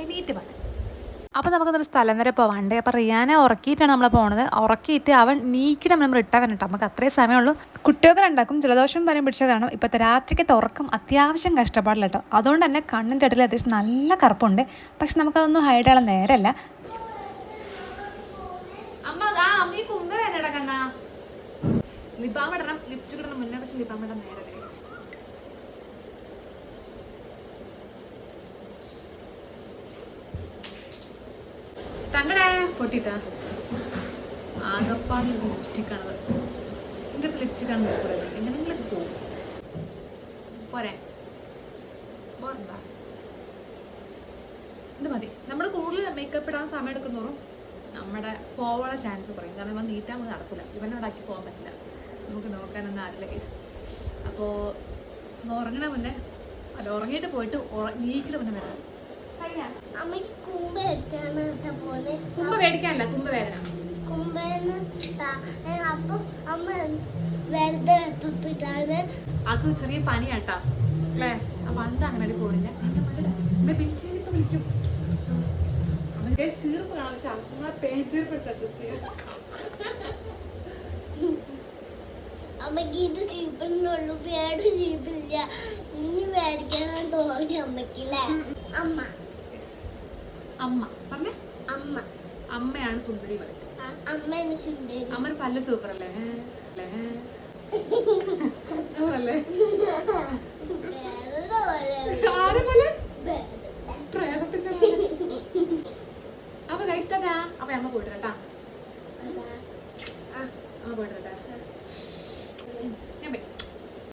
എണീറ്റ് വേണം. അപ്പോൾ നമുക്കൊരു സ്ഥലം വരെ പോവാണ്ട്. അപ്പോൾ റിയാനെ ഉറക്കിയിട്ടാണ് നമ്മൾ പോകുന്നത്. ഉറക്കിയിട്ട് അവൻ നീക്കിയിട്ട് നമ്മൾ ഇട്ടാൻ കേട്ടോ. നമുക്ക് അത്രയും സമയമുള്ളൂ. കുട്ടികൾക്ക് രണ്ടാക്കും ജലദോഷം പനിയും പിടിച്ച കാരണം ഇപ്പോഴത്തെ രാത്രിക്കത്തെ ഉറക്കം അത്യാവശ്യം കഷ്ടപ്പാടില്ല കേട്ടോ. അതുകൊണ്ട് തന്നെ കണ്ണിൻ്റെ ഇടയിൽ അത്യാവശ്യം നല്ല കറുപ്പുണ്ട്. പക്ഷെ നമുക്കതൊന്നും ഹൈഡ് ചെയ്യാൻ നേരമല്ല. ലിപ്പാമിടണം, ലിപ്സ്റ്റിക് ഇടണം മുന്നേ, പക്ഷെ ലിപ്പാമിടാൻ നേരെ തങ്ങടേ പൊട്ടിട്ടാ ആകപ്പാട് ലിപ്സ്റ്റിക്കാണത്. എൻ്റെ അടുത്ത് ലിപ്സ്റ്റിക്കാണ് പറയുന്നത്. എങ്ങനെയെങ്കിലൊക്കെ പോകും പോരെ, പോരണ്ടാ, ഇത് മതി. നമ്മൾ കൂടുതൽ മേക്കപ്പ് ഇടാൻ സമയം എടുക്കുന്നോറും നമ്മുടെ പോവാനുള്ള ചാൻസ് കുറയും. കാരണം ഇവൻ നീറ്റാൻ നമുക്ക് നടക്കില്ല, ഇവനോടാക്കി പോകാൻ പറ്റില്ല. നമുക്ക് നോക്കാനൊന്നും ആരില്ല കേസ്. അപ്പോൾ ഉറങ്ങണ മുന്നേ അല്ല, ഉറങ്ങിയിട്ട് പോയിട്ട് നീക്കിട്ട് മുന്നേ വരാം. കുമ്പ മേടിക്കാനല്ല, കുമ്പ വേദന. അത് ചെറിയ പനിയാട്ടാ അല്ലേ. അപ്പൊ എന്താ അങ്ങനെ പോണില്ല. എന്നെ പിടിച്ചിട്ട് വിളിക്കും. ചീർപ്പ് കാണാൻ നമ്മളെ പേച്ചീർപ്പ് അഡ്ജസ്റ്റ് ചെയ്യാം. അമ്മക്ക് ഇത് ചീപ്പിനുള്ളൂ, പേട് ചീപ്പില്ല. ഇനി മേടിക്കാൻ തോന്നി അമ്മക്കില്ലേ. അമ്മ അമ്മ പറഞ്ഞേ, അമ്മ അമ്മയാണ് സുന്ദരി പറയും. അമ്മയാണ് സുന്ദരി. അമ്മ പല്ല് സൂപ്പർ അല്ലേ.